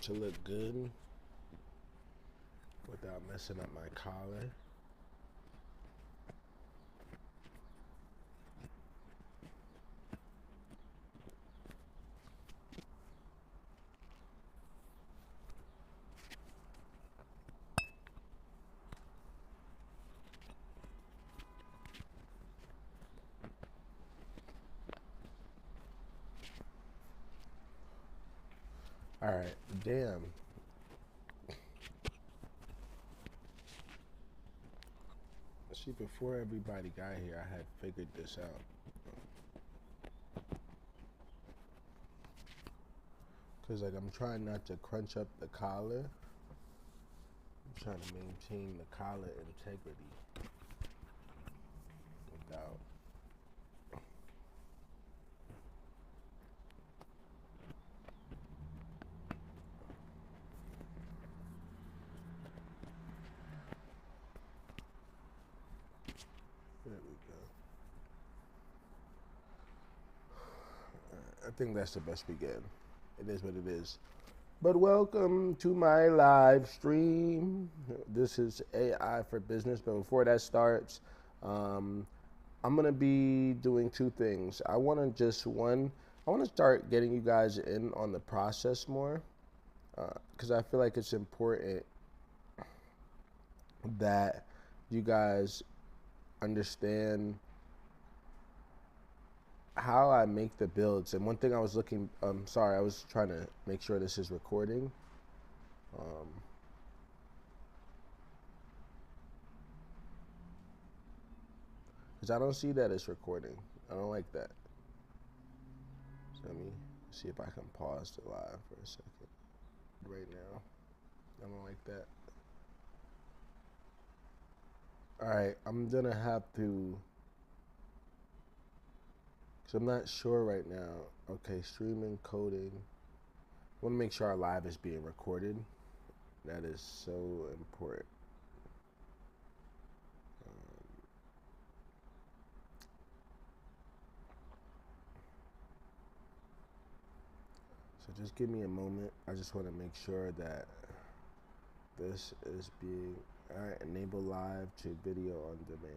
to look good without messing up my collar. All right, damn. See, before everybody got here, I had figured this out. Because, like, I'm trying not to crunch up the collar. I'm trying to maintain the collar integrity without. There we go. I think that's the best we get. It is what it is. But welcome to my live stream. This is AI for Business. But before that starts, I'm going to be doing two things. I want to start getting you guys in on the process more, because I feel like it's important that you guys understand how I make the builds. And one thing I was looking, sorry, I was trying to make sure this is recording. Because I don't see that it's recording. I don't like that. So let me see if I can pause the live for a second. Right now, I don't like that. All right, I'm gonna have to, because I'm not sure right now. Okay, streaming, coding. I want to make sure our live is being recorded. That is so important. So just give me a moment. I just want to make sure that this is being, all right, enable live to video on demand.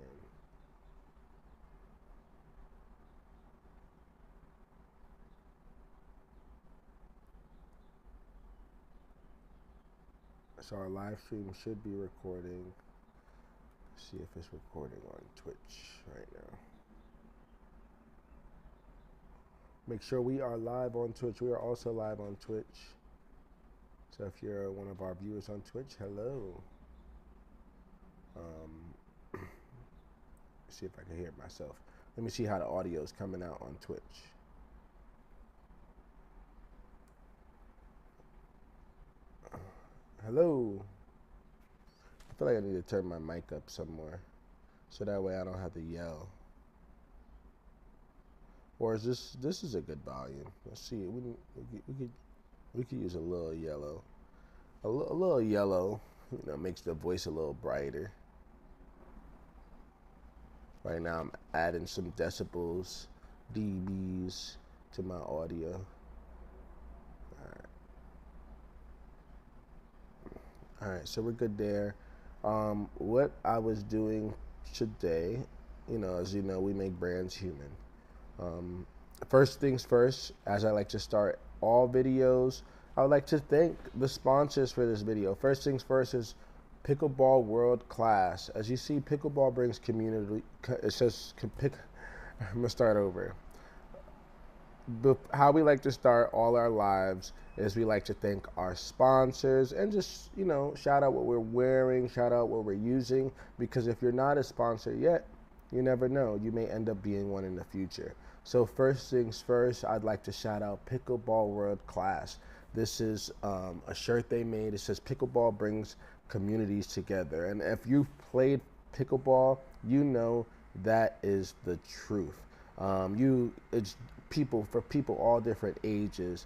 So our live stream should be recording. See if it's recording on Twitch right now. Make sure we are live on Twitch. We are also live on Twitch. So if you're one of our viewers on Twitch, hello. See if I can hear it myself. Let me see how the audio is coming out on Twitch. Hello. I feel like I need to turn my mic up somewhere, so that way I don't have to yell. Or is this is a good volume? Let's see. We could use a little yellow. A little yellow, makes the voice a little brighter. Right now I'm adding some decibels, dBs to my audio. All right, so we're good there. What I was doing today, as you know, we make brands human. First things first, as I like to start all videos, I would like to thank the sponsors for this video. First things first is Pickleball World Class. As you see, pickleball brings community. It says, I'm gonna start over. How we like to start all our lives is we like to thank our sponsors and just, shout out what we're wearing, shout out what we're using, because if you're not a sponsor yet, you never know. You may end up being one in the future. So first things first, I'd like to shout out Pickleball World Class. This is a shirt they made. It says pickleball brings communities together. And if you've played pickleball, you know that is the truth. It's for people all different ages,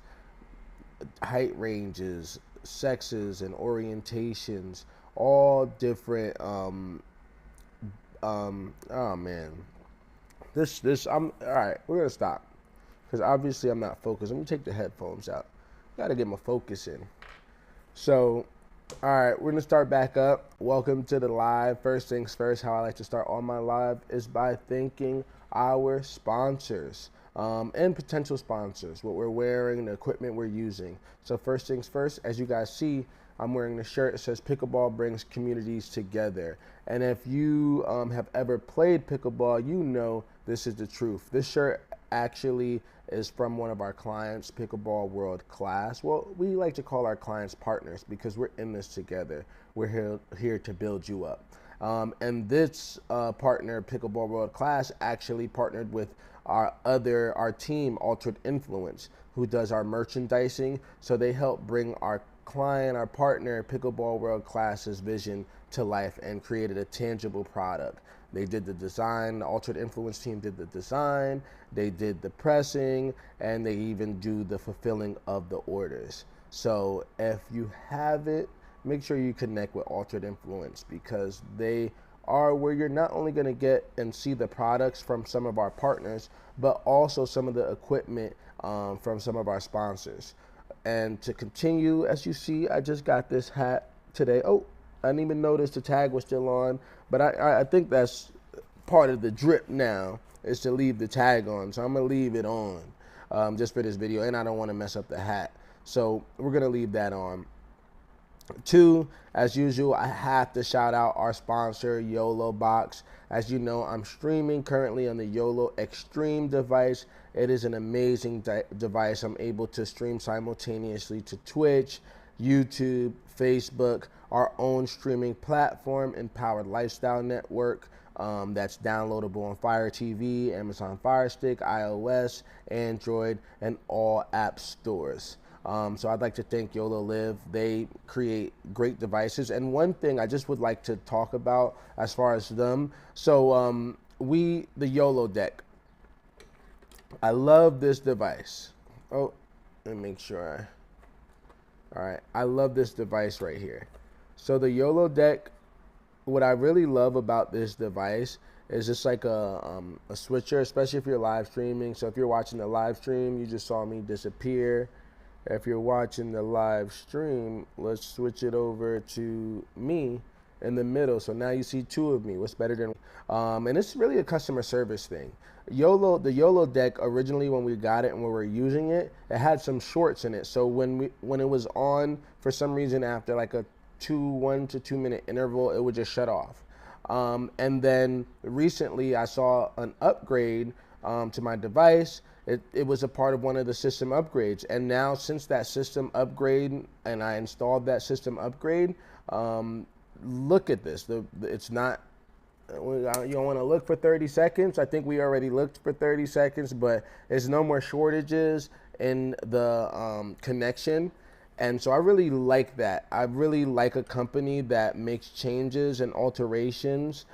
height ranges, sexes, and orientations, all different. Oh man, I'm all right. We're gonna stop because obviously I'm not focused. Let me take the headphones out. Gotta get my focus in. So, all right, we're gonna start back up. Welcome to the live. First things first, how I like to start all my live is by thanking our sponsors and potential sponsors, what we're wearing, the equipment we're using. So first things first, as you guys see, I'm wearing the shirt. It says pickleball brings communities together. And if you have ever played pickleball, you know this is the truth. This shirt actually is from one of our clients, Pickleball World Class. Well, we like to call our clients partners because we're in this together. We're here to build you up. And this partner, Pickleball World Class, actually partnered with our team, Altered Influence, who does our merchandising. So they help bring our client, our partner, Pickleball World Class's vision to life and created a tangible product. They did the design, the Altered Influence team did the design, they did the pressing, and they even do the fulfilling of the orders. So if you have it, make sure you connect with Altered Influence because they are where you're not only going to get and see the products from some of our partners, but also some of the equipment from some of our sponsors. And to continue, as you see, I just got this hat today. Oh, I didn't even notice the tag was still on, but I think that's part of the drip now is to leave the tag on. So I'm gonna leave it on just for this video, and I don't want to mess up the hat. So we're gonna leave that on. Two, as usual, I have to shout out our sponsor, YOLO Box. As you know, I'm streaming currently on the YOLO Extreme device. It is an amazing device. I'm able to stream simultaneously to Twitch, YouTube, Facebook, our own streaming platform, Empowered Lifestyle Network. That's downloadable on Fire TV, Amazon Fire Stick, iOS, Android, and all app stores. So I'd like to thank YOLO Live. They create great devices. And one thing I just would like to talk about as far as them. So the YOLO deck. I love this device. Oh, let me make sure. All right, I love this device right here. So the YOLO deck, what I really love about this device is just like a switcher, especially if you're live streaming. So if you're watching the live stream, you just saw me disappear. If you're watching the live stream, let's switch it over to me in the middle. So now you see two of me. What's better than and it's really a customer service thing. The YOLO deck originally, when we got it and when we were using it, it had some shorts in it. So when it was on, for some reason after like a 1 to 2 minute interval, it would just shut off. And then recently I saw an upgrade to my device. It was a part of one of the system upgrades. And now since that system upgrade and I installed that system upgrade, look at this. It's not, you don't want to look for 30 seconds. I think we already looked for 30 seconds, but there's no more shortages in the connection. And so I really like that. I really like a company that makes changes and alterations,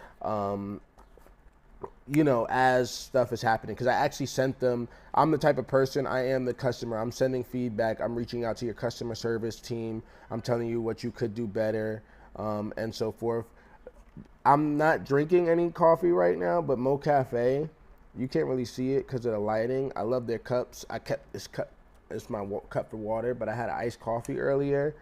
you know, as stuff is happening. Because I actually sent them, I'm the type of person, I am the customer. I'm sending feedback. I'm reaching out to your customer service team. I'm telling you what you could do better, and so forth. I'm not drinking any coffee right now, but Mo Cafe, you can't really see it because of the lighting. I love their cups. I kept this cup. It's my cup for water, but I had an iced coffee earlier.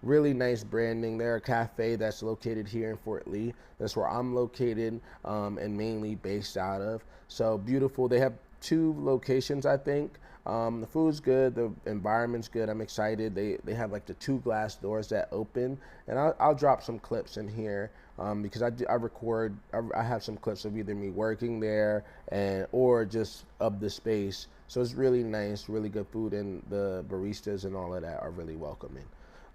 Really nice branding. They're a cafe that's located here in Fort Lee. That's where I'm located and mainly based out of. So beautiful. They have 2 locations, I think. The food's good. The environment's good. I'm excited. They have like the 2 glass doors that open. And I'll drop some clips in here because I have some clips of either me working there or just of the space. So it's really nice, really good food, and the baristas and all of that are really welcoming.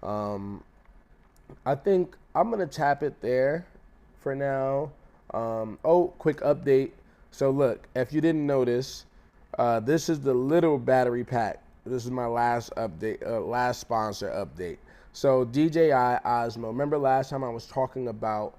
I think I'm going to tap it there for now. Oh, quick update. So look, if you didn't notice, this is the little battery pack. This is my last update, last sponsor update. So DJI Osmo, remember last time I was talking about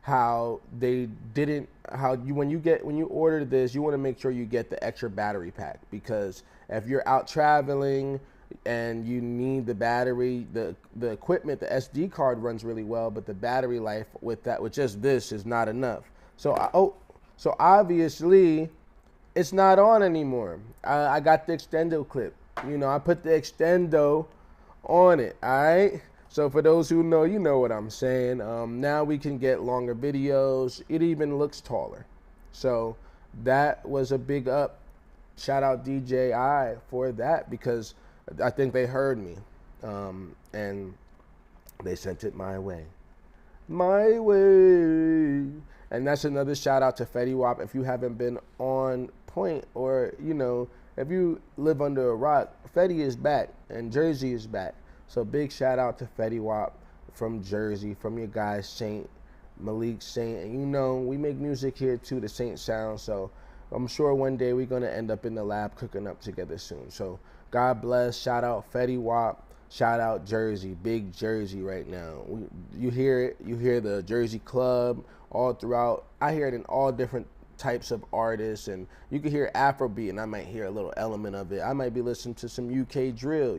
how they didn't, when you order this, you want to make sure you get the extra battery pack, because if you're out traveling and you need the battery, the equipment, the SD card runs really well, but the battery life with just this is not enough. So so obviously it's not on anymore. I got the extendo clip. You know, I put the extendo on it. All right. So for those who know, you know what I'm saying. Now we can get longer videos. It even looks taller. So that was a big up. Shout out DJI for that, because I think they heard me, and they sent it my way. My way. And that's another shout out to Fetty Wap. If you haven't been on point, or if you live under a rock, Fetty is back and Jersey is back. So big shout out to Fetty Wap from Jersey, from your guy Saint, Malik Saint. And we make music here too, the Saint sound. So I'm sure one day we're gonna end up in the lab cooking up together soon. So God bless. Shout out Fetty Wap. Shout out Jersey, big Jersey right now. You hear it. You hear the Jersey Club all throughout. I hear it in all different types of artists, and you can hear Afrobeat, and I might hear a little element of it. I might be listening to some UK drill.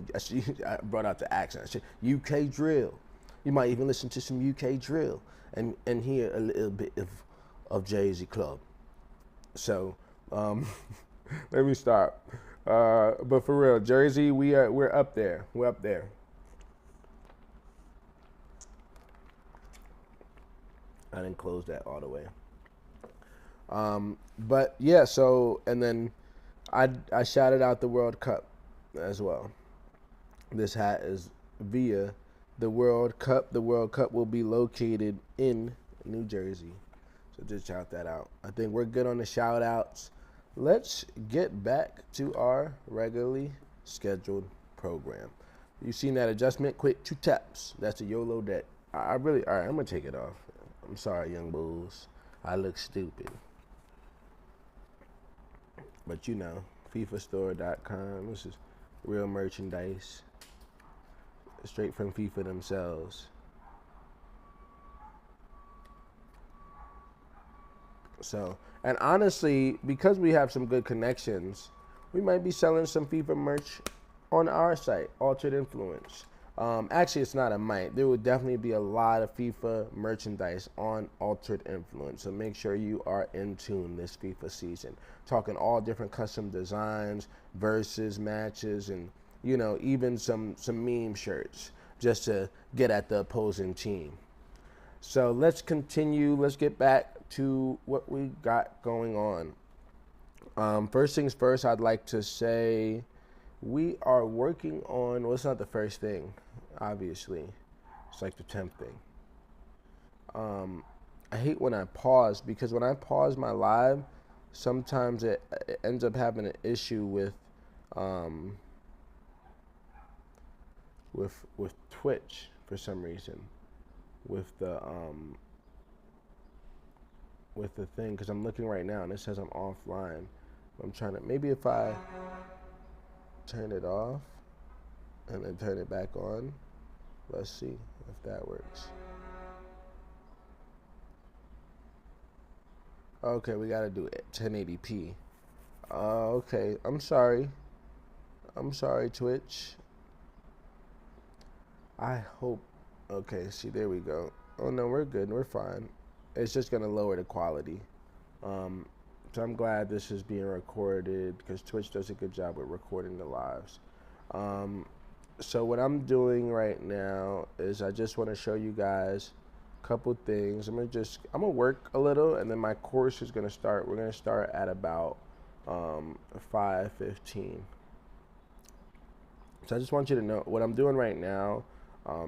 I brought out the accent. I said UK drill. You might even listen to some UK drill and hear a little bit of Jersey Club. So let me stop. But for real, Jersey, we're up there. We're up there. I didn't close that all the way. But yeah, so, and then I shouted out the World Cup as well. This hat is via the World Cup. The World Cup will be located in New Jersey. So just shout that out. I think we're good on the shout outs. Let's get back to our regularly scheduled program. You seen that adjustment? Quick 2 taps. That's a YOLO deck. All right, I'm going to take it off. I'm sorry, young bulls. I look stupid. But FIFAstore.com. This is real merchandise. Straight from FIFA themselves. So, and honestly, because we have some good connections, we might be selling some FIFA merch on our site, Altered Influence. Actually, it's not a might. There will definitely be a lot of FIFA merchandise on Altered Influence. So make sure you are in tune this FIFA season. Talking all different custom designs, versus matches, and even some meme shirts just to get at the opposing team. So let's continue. Let's get back to what we got going on. First things first, I'd like to say we are working on, well, it's not the first thing, obviously. It's like the 10th thing. I hate when I pause, because when I pause my live, sometimes it ends up having an issue with Twitch for some reason. With the thing, because I'm looking right now and it says I'm offline. I'm trying to, maybe if I turn it off and then turn it back on, let's see if that works. Okay, we gotta do it 1080p. Okay, I'm sorry, Twitch. I hope, okay, see, there we go. Oh no, we're good, we're fine. It's just gonna lower the quality. So I'm glad this is being recorded, because Twitch does a good job with recording the lives. So what I'm doing right now is I just want to show you guys a couple things. I'm gonna work a little, and then my course is gonna start. We're gonna start at about 5:15. So I just want you to know what I'm doing right now,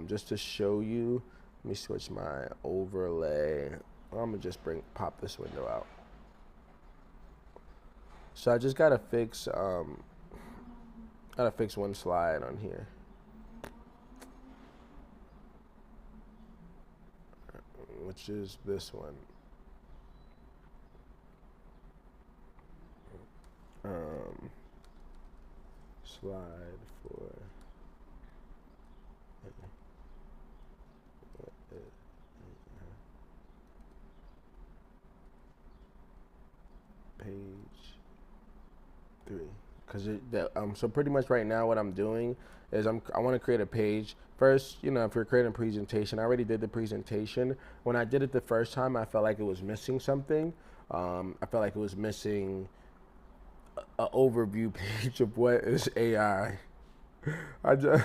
just to show you. Let me switch my overlay. I'm gonna just pop this window out. So I just gotta fix one slide on here. Which is this one. Slide for page 3, because so pretty much right now what I'm doing is I want to create a page first. If you're creating a presentation, I already did the presentation. When I did it the first time, I felt like it was missing something. I felt like it was missing an overview page of what is AI. I just,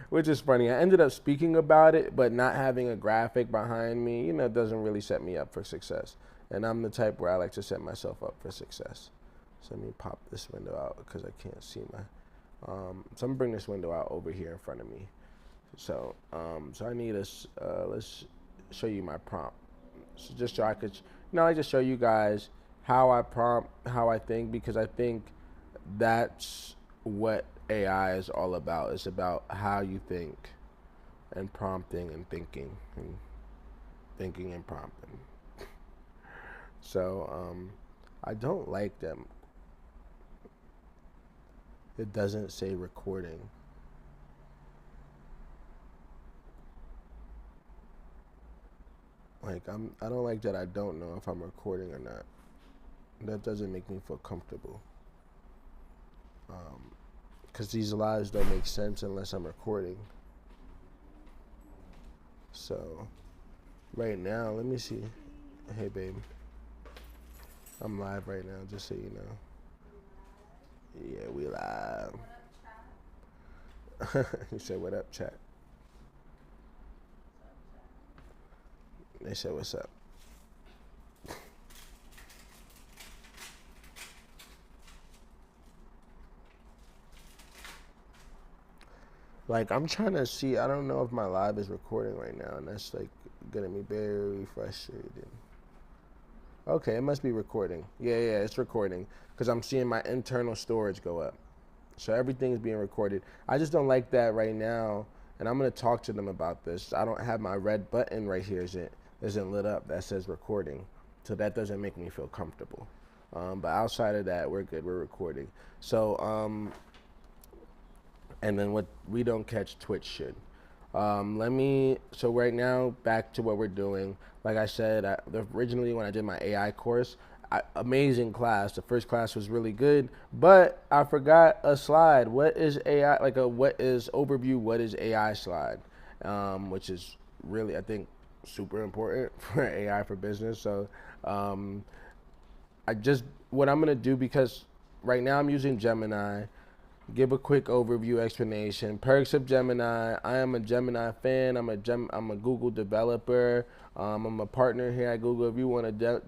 which is funny. I ended up speaking about it, but not having a graphic behind me, doesn't really set me up for success. And I'm the type where I like to set myself up for success. So let me pop this window out because I can't see my. So I'm gonna bring this window out over here in front of me. So I need us. Let's show you my prompt. So just so I could, I just show you guys how I prompt, how I think, because I think that's what AI is all about. It's about how you think, and prompting and thinking and prompting. So I don't like them. It doesn't say recording. Like I don't like that I don't know if I'm recording or not. That doesn't make me feel comfortable. Because these lives don't make sense unless I'm recording. So right now, let me see. Hey babe, I'm live right now, just so you know. Yeah, we live. You said what up, chat? They said what's up. Like I'm trying to see, I don't know if my live is recording right now, and that's like getting me very frustrated. Okay, it must be recording. Yeah, it's recording because I'm seeing my internal storage go up. So everything is being recorded. I just don't like that right now, and I'm gonna talk to them about this. I don't have my red button right here isn't lit up that says recording, so that doesn't make me feel comfortable. But outside of that, we're good. We're recording. So and then what we don't catch, Twitch should. So right now, back to what we're doing. Like I said, originally when I did my AI course, amazing class. The first class was really good, but I forgot a slide. What is AI? What is overview? What is AI slide? Which is really, I think, super important for AI for business. So what I'm gonna do, because right now I'm using Gemini. Give a quick overview explanation. Perks of Gemini. I am a Gemini fan. I'm a Google developer. I'm a partner here at Google. If you want to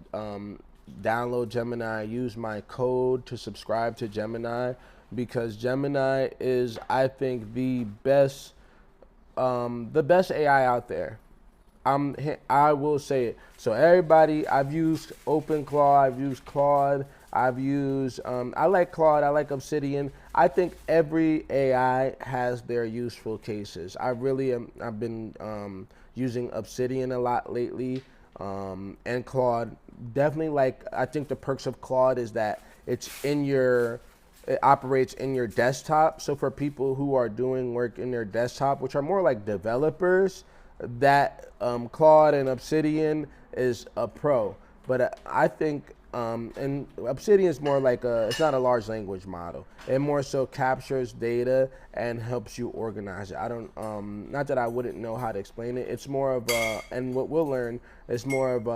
download Gemini, use my code to subscribe to Gemini, because Gemini is, I think, the best AI out there. I will say it. So everybody, I've used OpenClaw, I've used Claude, I've used, I like Claude, I like Obsidian. I think every AI has their useful cases. I've been using Obsidian a lot lately, and Claude. Definitely, I think the perks of Claude is that it operates in your desktop. So for people who are doing work in their desktop, which are more like developers, that Claude and Obsidian is a pro. But I think, and Obsidian is more it's not a large language model. It more so captures data and helps you organize it. I don't, not that I wouldn't know how to explain it. It's more of and what we'll learn is more of,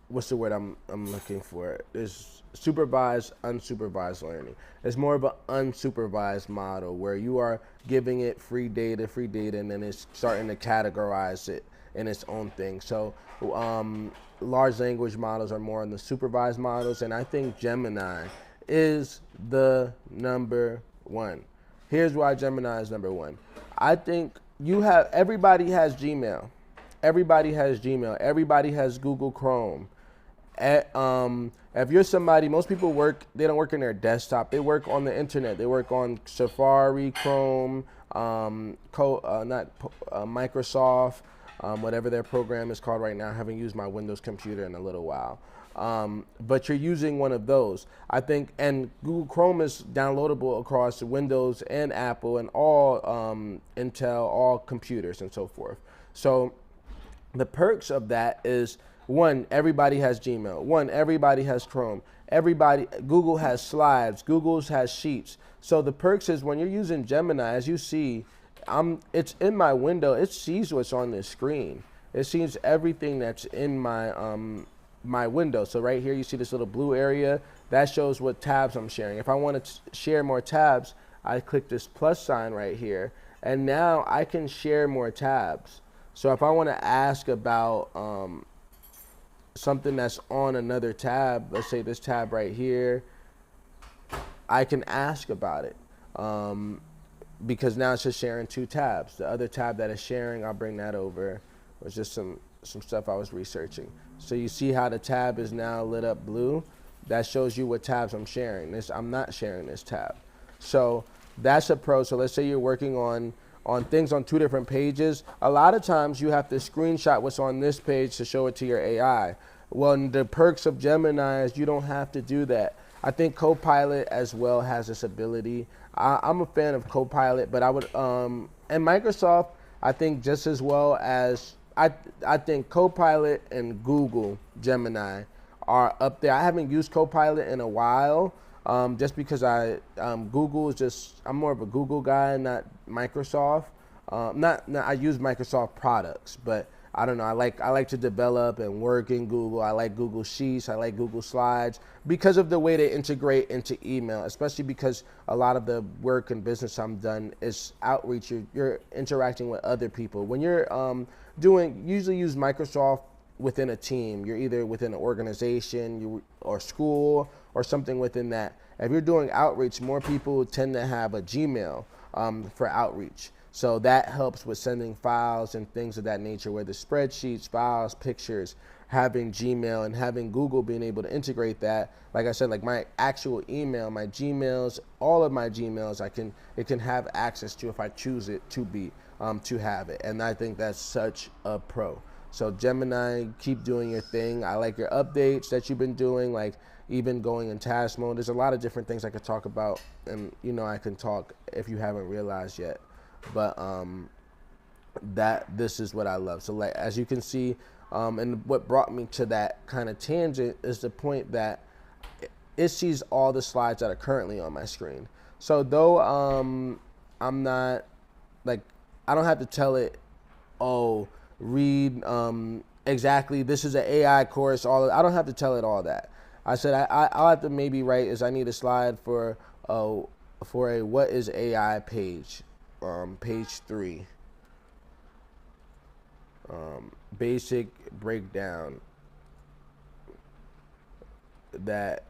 what's the word I'm looking for? Is supervised, unsupervised learning. It's more of an unsupervised model where you are giving it free data, and then it's starting to categorize it in its own thing. So large language models are more on the supervised models, and I think Gemini is the number one. Here's why Gemini is number one. I think everybody has Gmail. Everybody has Gmail. Everybody has Google Chrome. If you're somebody, most people they don't work in their desktop. They work on the internet. They work on Safari, Chrome, Microsoft, whatever their program is called right now. I haven't used my Windows computer in a little while. But you're using one of those, I think, and Google Chrome is downloadable across Windows and Apple and all Intel, all computers and so forth. So the perks of that is, one, everybody has Gmail. One, everybody has Chrome. Google has Slides. Google has Sheets. So the perks is when you're using Gemini, as you see, it's in my window. It sees what's on the screen. It sees everything that's in my window. So right here, you see this little blue area that shows what tabs I'm sharing. If I want to share more tabs, I click this plus sign right here, and now I can share more tabs. So if I want to ask about something that's on another tab, let's say this tab right here, I can ask about it. Because now it's just sharing two tabs. The other tab that is sharing, I'll bring that over. It was just some stuff I was researching. So you see how the tab is now lit up blue? That shows you what tabs I'm sharing. I'm not sharing this tab. So that's a pro. So let's say you're working on things on two different pages. A lot of times you have to screenshot what's on this page to show it to your AI. Well, the perks of Gemini is you don't have to do that. I think Copilot as well has this ability. I'm a fan of Copilot, but I would, and Microsoft, I think just as well as, I think Copilot and Google Gemini are up there. I haven't used Copilot in a while, just because Google is just, I'm more of a Google guy, not Microsoft. I use Microsoft products, but I don't know. I like to develop and work in Google. I like Google Sheets. I like Google Slides because of the way they integrate into email, especially because a lot of the work and business I'm done is outreach. You're interacting with other people. When you're usually use Microsoft within a team. You're either within an organization or school or something within that. If you're doing outreach, more people tend to have a Gmail for outreach. So that helps with sending files and things of that nature, whether spreadsheets, files, pictures, having Gmail and having Google being able to integrate that. Like I said, like my actual email, my Gmails, all of my Gmails, it can have access to if I choose it to have it. And I think that's such a pro. So Gemini, keep doing your thing. I like your updates that you've been doing, like even going in task mode. There's a lot of different things I could talk about, and I can talk if you haven't realized yet. But this is what I love. So like as you can see, and what brought me to that kind of tangent is the point that it sees all the slides that are currently on my screen. So though I'm not like, I don't have to tell it, oh, read exactly, this is an AI course, I don't have to tell it all that. I said I'll have to maybe write is I need a slide for a what is AI page. Page 3, basic breakdown that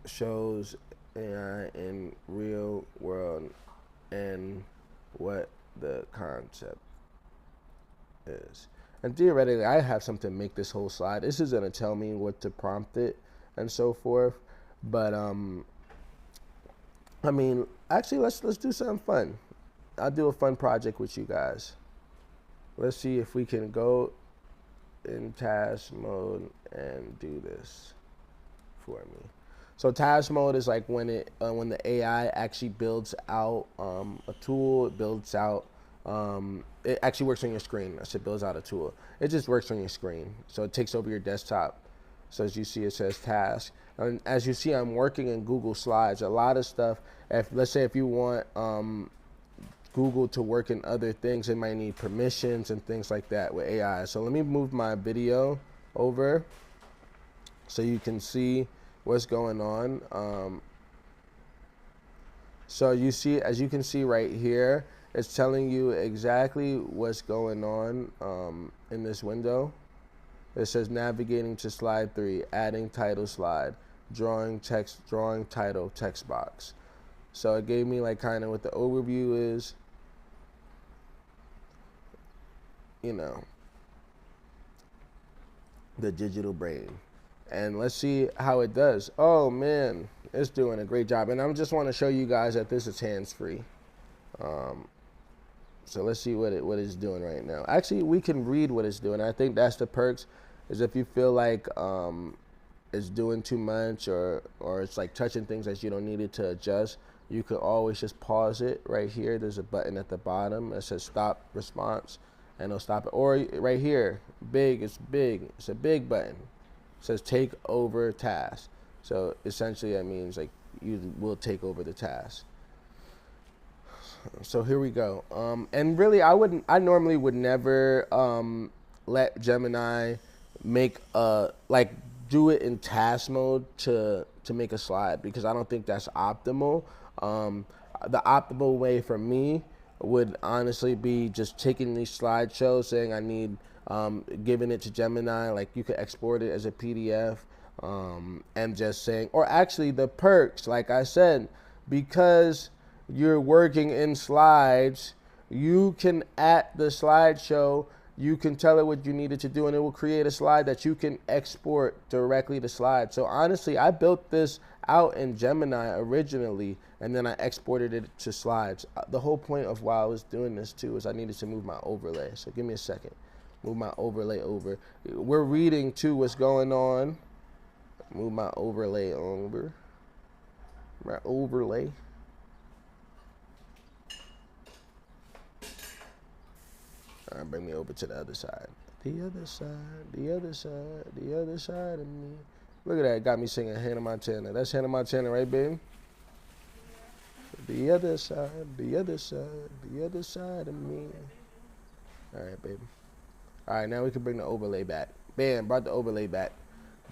shows AI in real world and what the concept is. And theoretically, I have something to make this whole slide. This is going to tell me what to prompt it and so forth. But I mean, actually, let's do something fun. I'll do a fun project with you guys. Let's see if we can go in task mode and do this for me. So task mode is like when the AI actually builds out a tool. It builds out. It actually works on your screen. I said builds out a tool. It just works on your screen. So it takes over your desktop. So as you see, it says task. And as you see, I'm working in Google Slides. A lot of stuff, let's say if you want Google to work in other things, it might need permissions and things like that with AI. So let me move my video over so you can see what's going on. So you see, as you can see right here, it's telling you exactly what's going on in this window. It says navigating to slide 3, adding title slide, drawing title text box. So it gave me like kind of what the overview is, the digital brain. And let's see how it does. Oh man, it's doing a great job. And I just want to show you guys that this is hands-free. So let's see what it's doing right now. Actually, we can read what it's doing. I think that's the perks, is if you feel like it's doing too much or it's like touching things that you don't need it to adjust, you could always just pause it right here. There's a button at the bottom that says stop response, and it'll stop it. Or right here, it's a big button. It says take over task. So essentially that means like you will take over the task. So here we go. And really, I normally would never let Gemini make do it in task mode to make a slide, because I don't think that's optimal. the optimal way for me would honestly be just taking these slideshows, saying I need, giving it to Gemini, like you could export it as a PDF, and just saying, or actually the perks, like I said, because you're working in slides, you can, at the slideshow, you can tell it what you needed to do and it will create a slide that you can export directly to slide. So honestly, I built this out in Gemini originally and then I exported it to slides. The whole point of why I was doing this too is I needed to move my overlay. So give me a second. Move my overlay over. We're reading too what's going on. Move my overlay over. My overlay. All right, bring me over to the other side. The other side, the other side, the other side of me. Look at that, got me singing Hannah Montana. That's Hannah Montana, right, baby? The other side, the other side, the other side of me. All right, baby. All right, now we can bring the overlay back. Bam, brought the overlay back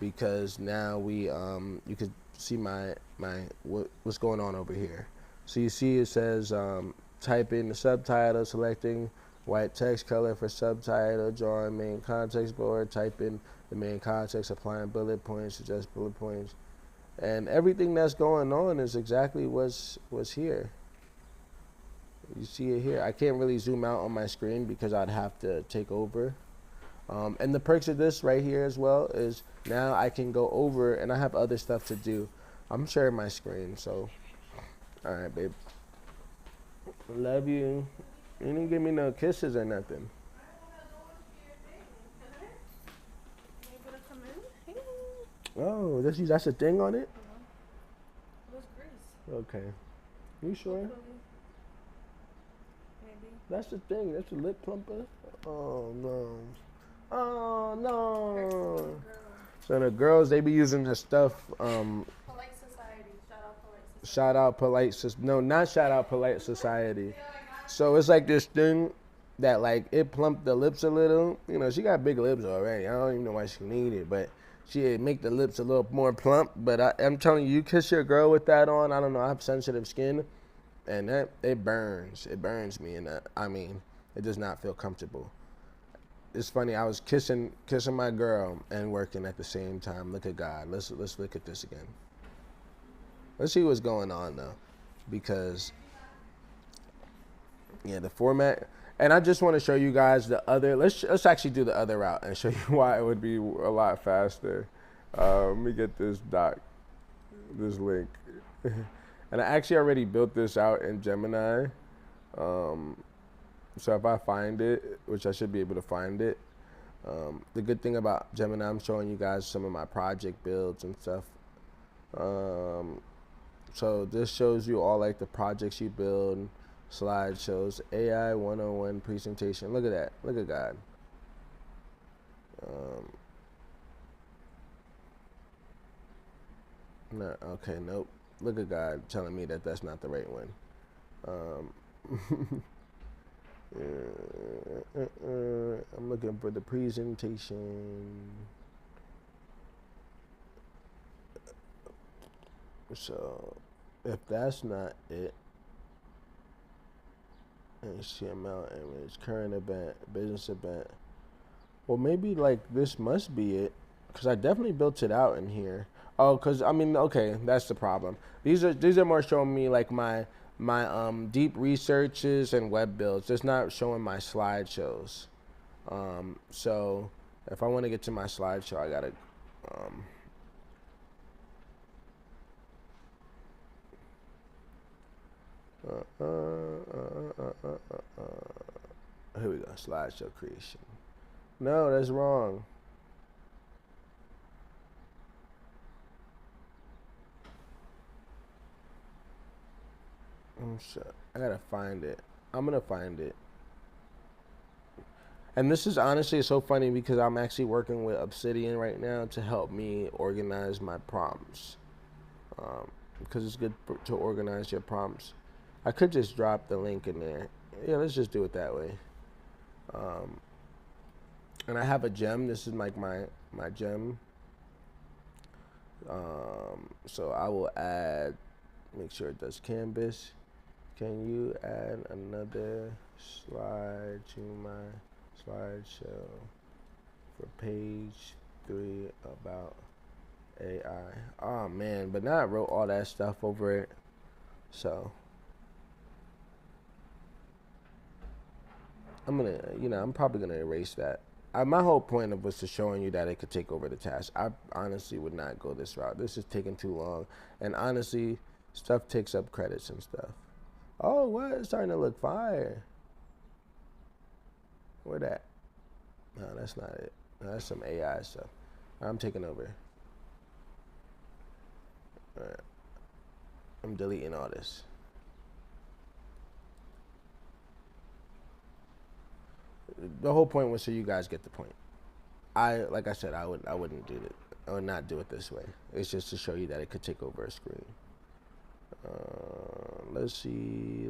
because now we, you can see what's going on over here. So you see it says type in the subtitle, selecting white text color for subtitle, drawing main context board, type in the main context, applying bullet points, suggest bullet points. And everything that's going on is exactly what's here. You see it here. I can't really zoom out on my screen because I'd have to take over. And the perks of this right here as well is now I can go over and I have other stuff to do. I'm sharing my screen, so. All right, babe. Love you. You didn't give me no kisses or nothing. Oh, that's a thing on it? Okay. You sure? Maybe. That's the thing. That's a lip plumper. Oh no. Oh no. So the girls, they be using the stuff. Polite Society. Shout out Polite Society. No, not Shout Out Polite Society. So it's like this thing that like it plumped the lips a little. You know, she got big lips already. I don't even know why she need it, but she make the lips a little more plump. But I'm telling you, you kiss your girl with that on. I don't know. I have sensitive skin, and it burns. It burns me, and I mean, it does not feel comfortable. It's funny. I was kissing my girl and working at the same time. Look at God. Let's look at this again. Let's see what's going on though, because yeah, the format. And I just want to show you guys the other. Let's actually do the other route and show you why it would be a lot faster. Let me get this link. And I actually already built this out in Gemini. So if I find it, which I should be able to find it, the good thing about Gemini, I'm showing you guys some of my project builds and stuff. So this shows you all like the projects you build. Slideshows, AI 101 presentation. Look at that. Look at God. No, okay, nope. Look at God telling me that that's not the right one. I'm looking for the presentation. So if that's not it, HTML image, current event, business event. Well, maybe like this must be it, because I definitely built it out in here. Oh, because I mean, okay, that's the problem. These are more showing me like my deep researches and web builds. It's not showing my slideshows. So if I want to get to my slideshow, I gotta here we go, slideshow creation. No, that's wrong. I gotta find it. I'm gonna find it. And this is honestly so funny because I'm actually working with Obsidian right now to help me organize my prompts. Because it's good to organize your prompts. I could just drop the link in there. Yeah, let's just do it that way. And I have a gem. This is like my gem. So I will add, make sure it does canvas. Can you add another slide to my slideshow for page 3 about AI? Oh man, but now I wrote all that stuff over it. So I'm probably gonna erase that. My whole point of was to showing you that it could take over the task. I honestly would not go this route. This is taking too long, and honestly, stuff takes up credits and stuff. Oh, what? It's starting to look fire. Where that? No, that's not it. No, that's some AI stuff. I'm taking over. All right. I'm deleting all this. The whole point was so you guys get the point. Like I said, I wouldn't do it. I would not do it this way. It's just to show you that it could take over a screen. Let's see.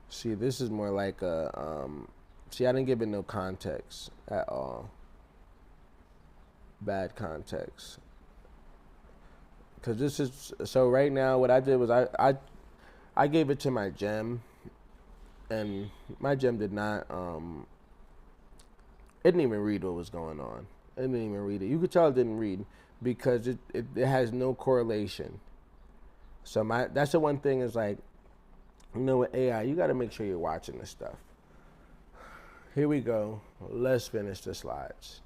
See, this is more like a, see, I didn't give it no context at all. Bad context. Because this is, so right now what I did was I gave it to my gem, and my gem did not, it didn't even read what was going on. It didn't even read it. You could tell it didn't read because it has no correlation. So that's the one thing is like, you know, with AI, you got to make sure you're watching this stuff. Here we go. Let's finish the slides.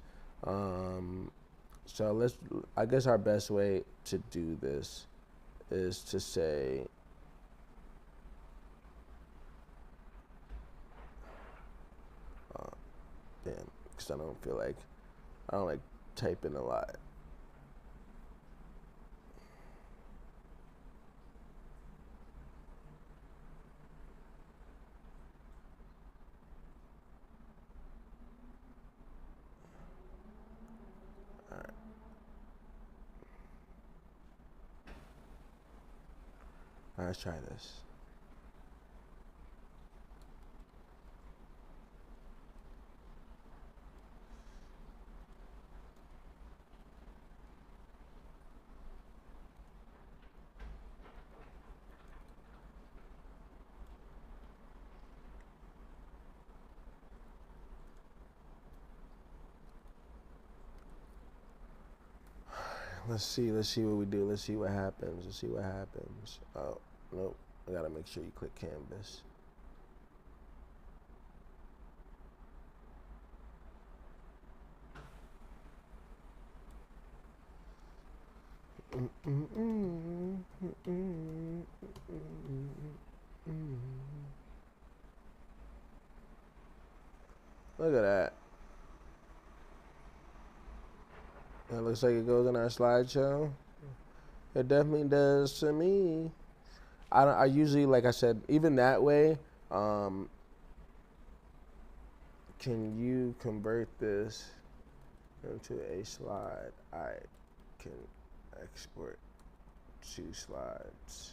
So I guess our best way to do this is to say, damn, because I don't like typing a lot. All right, let's try this. Let's see what we do. Let's see what happens. Oh, nope. I gotta make sure you click canvas. Look at that. It looks like it goes in our slideshow. It definitely does to me. I usually, like I said, even that way, can you convert this into a slide? I can export 2 slides.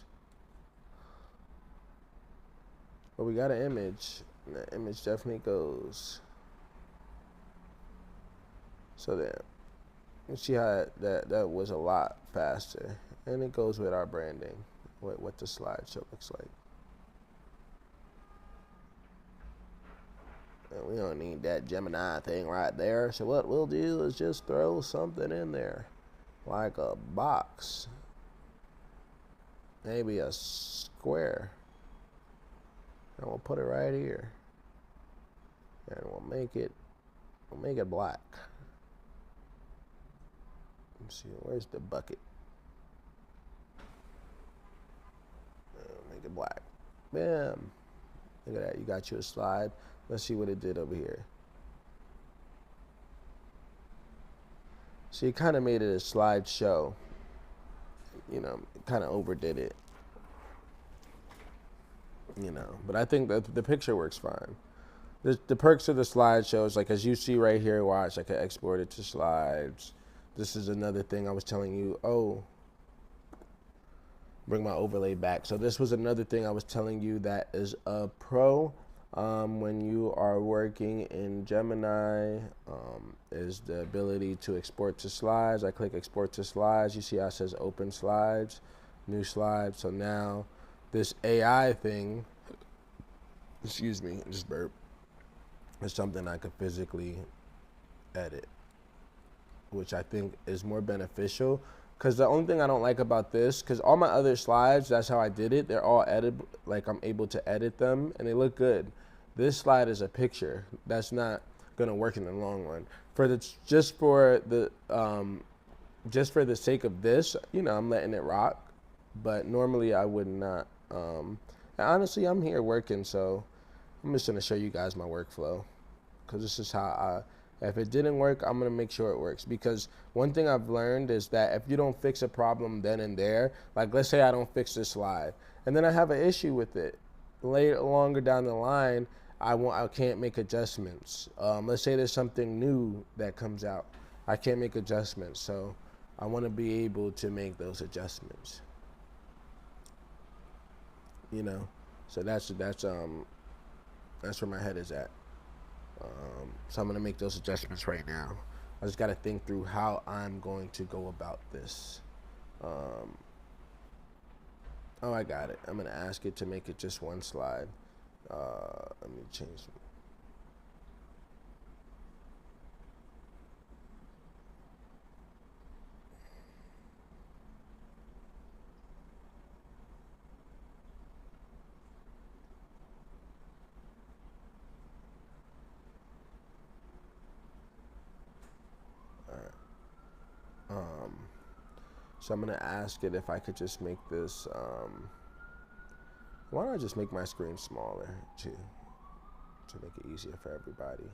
But we got an image, and the image definitely goes. So then, you see how that was a lot faster, and it goes with our branding, what the slideshow looks like. And we don't need that Gemini thing right there, so what we'll do is just throw something in there, like a box, maybe a square, and we'll put it right here, and we'll make it black. Let's see, where's the bucket? Make it black. Bam. Look at that. You got you a slide. Let's see what it did over here. See, it kind of made it a slideshow. You know, it kind of overdid it. You know, but I think that the picture works fine. The perks of the slideshow is like, as you see right here, watch, I can export it to slides. This is another thing I was telling you. Oh, bring my overlay back. So this was another thing I was telling you that is a pro when you are working in Gemini, is the ability to export to slides. I click export to slides. You see how it says open slides, new slides. So now this AI thing, excuse me, just burp, is something I could physically edit, which I think is more beneficial. Because the only thing I don't like about this, because all my other slides, that's how I did it. They're all editable, like I'm able to edit them and they look good. This slide is a picture. That's not gonna work in the long run. For the just for the sake of this, I'm letting it rock. But normally I would not. And honestly, I'm here working, so I'm just gonna show you guys my workflow, because this is how if it didn't work, I'm gonna make sure it works. Because one thing I've learned is that if you don't fix a problem then and there, like let's say I don't fix this slide, and then I have an issue with it later, longer down the line, I can't make adjustments. Let's say there's something new that comes out, I can't make adjustments. So I want to be able to make those adjustments. So that's where my head is at. So I'm going to make those adjustments right now. I just got to think through how I'm going to go about this. Oh, I got it. I'm going to ask it to make it just one slide. Let me change. So I'm going to ask it if I could just make this, why don't I just make my screen smaller too, to make it easier for everybody.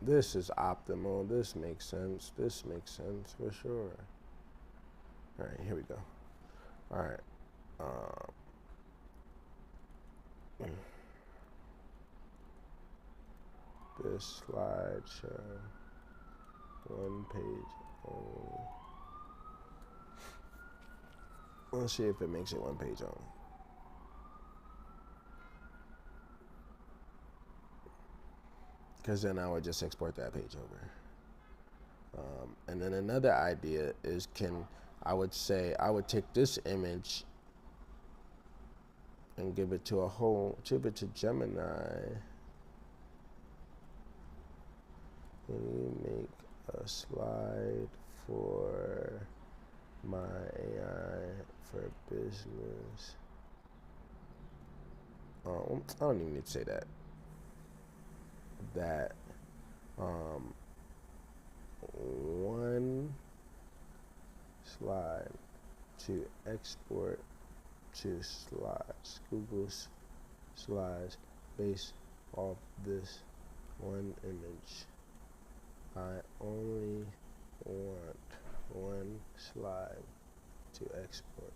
This is optimal. This makes sense. This makes sense for sure. All right, here we go. All right. This slideshow, one page only. Let's see if it makes it one page only. Because then I would just export that page over. And then another idea is I would take this image and give it to Gemini. Can you make a slide for my AI for business? I don't even need to say that. One slide to export to slides, Google Slides, based off this one image. I only want one slide to export.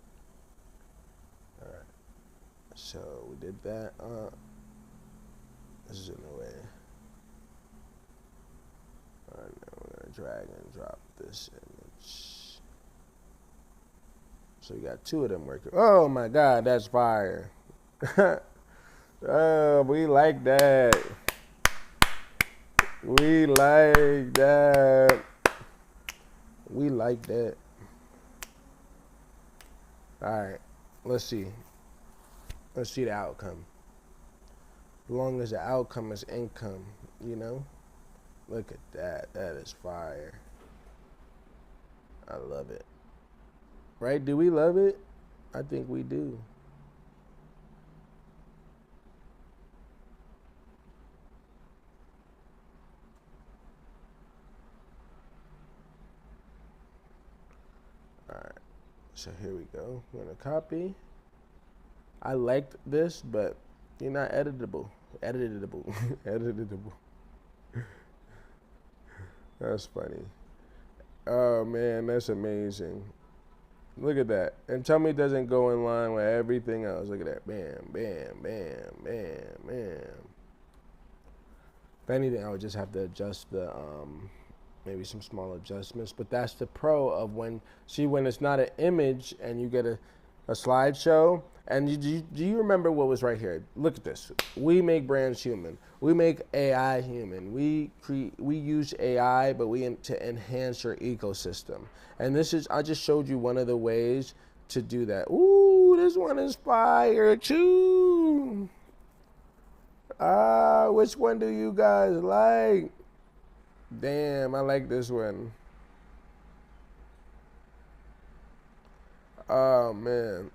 All right, so we did that. This is in the way. All right, now we're gonna drag and drop this image. So we got two of them working. Oh my God, that's fire. Oh, we like that. We like that. We like that. All right, let's see. Let's see the outcome. As long as the outcome is income, Look at that. That is fire. I love it. Right? Do we love it? I think we do. All right. So here we go. I'm going to copy. I liked this, but you're not editable. Editable. That's funny. Oh man, that's amazing. Look at that. And tell me it doesn't go in line with everything else. Look at that. Bam, bam, bam, bam, bam. If anything, I would just have to adjust the maybe some small adjustments. But that's the pro of when it's not an image and you get a slideshow. And do you remember what was right here? Look at this. We make brands human. We make AI human. We use AI, but to enhance your ecosystem. And I just showed you one of the ways to do that. Ooh, this one is fire too. Which one do you guys like? Damn, I like this one. Oh man.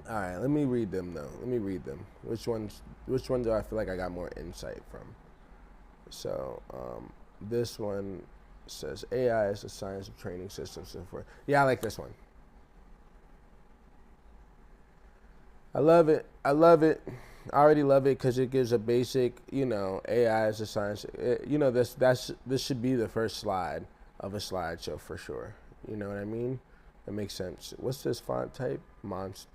All right, let me read them though. Let me read them. Which ones do I feel like I got more insight from? So, this one says AI is the science of training systems and so forth. Yeah, I like this one. I love it. I love it. I already love it because it gives a basic, AI is a science. This should be the first slide of a slideshow for sure. You know what I mean? It makes sense. What's this font type? Monsterette.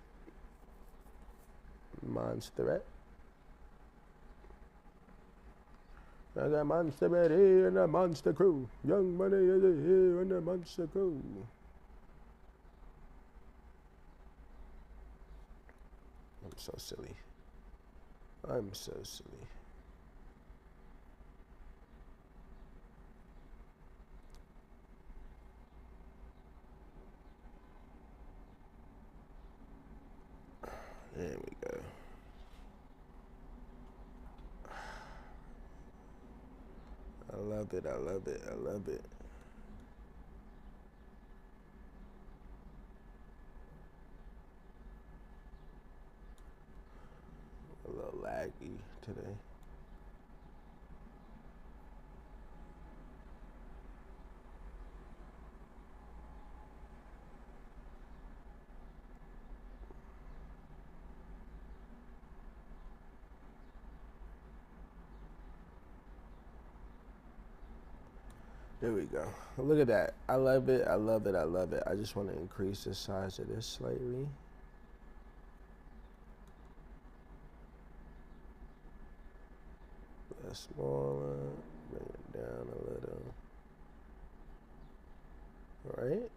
I got Monsterette here and the Monster Crew. Young Money is here and the Monster Crew. I'm so silly. I'm so silly. There we go. I love it. I love it. I love it. A little laggy today. There we go. Look at that. I love it. I love it. I love it. I just want to increase the size of this slightly. That's smaller. Bring it down a little. All right.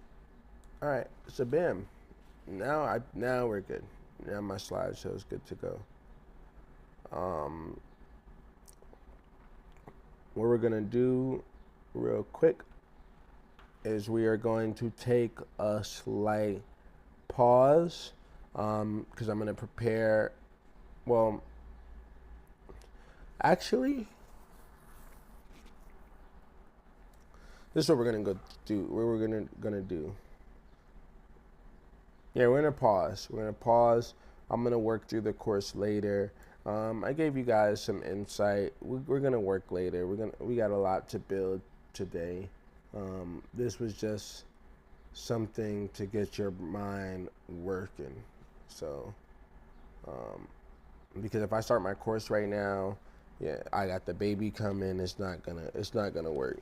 All right. So bam. Now we're good. Now my slideshow is good to go. What we're gonna do real quick is we are going to take a slight pause because I'm gonna prepare. Well, actually, this is what we're gonna go do. What we're gonna do. Yeah, we're gonna pause. We're gonna pause. I'm gonna work through the course later. I gave you guys some insight. We're gonna work later. We got a lot to build today. This was just something to get your mind working. So, because if I start my course right now, yeah, I got the baby coming. It's not gonna work.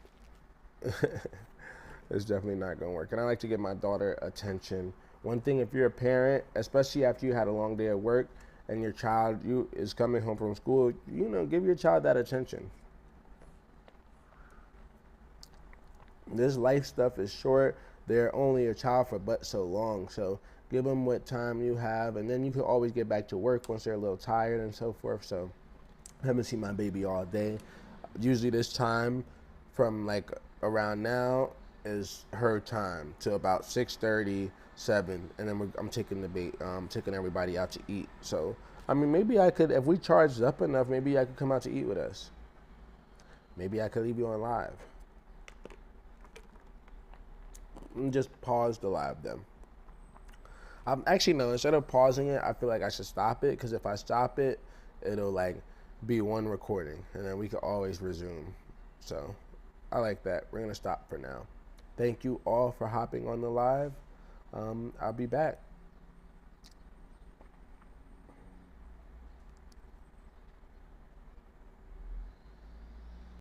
It's definitely not gonna work. And I like to give my daughter attention. One thing, if you're a parent, especially after you had a long day at work and your child is coming home from school, give your child that attention. This life stuff is short. They're only a child for but so long. So give them what time you have, and then you can always get back to work once they're a little tired and so forth. So I haven't seen my baby all day. Usually this time from like around now is her time to about 6:30, 7, and then I'm taking taking everybody out to eat. So I mean, maybe I could, if we charged up enough, maybe I could come out to eat with us. Maybe I could leave you on live. And just pause the live then. Actually no. Instead of pausing it, I feel like I should stop it, because if I stop it, it'll like be one recording, and then we can always resume. So I like that. We're gonna stop for now. Thank you all for hopping on the live. I'll be back.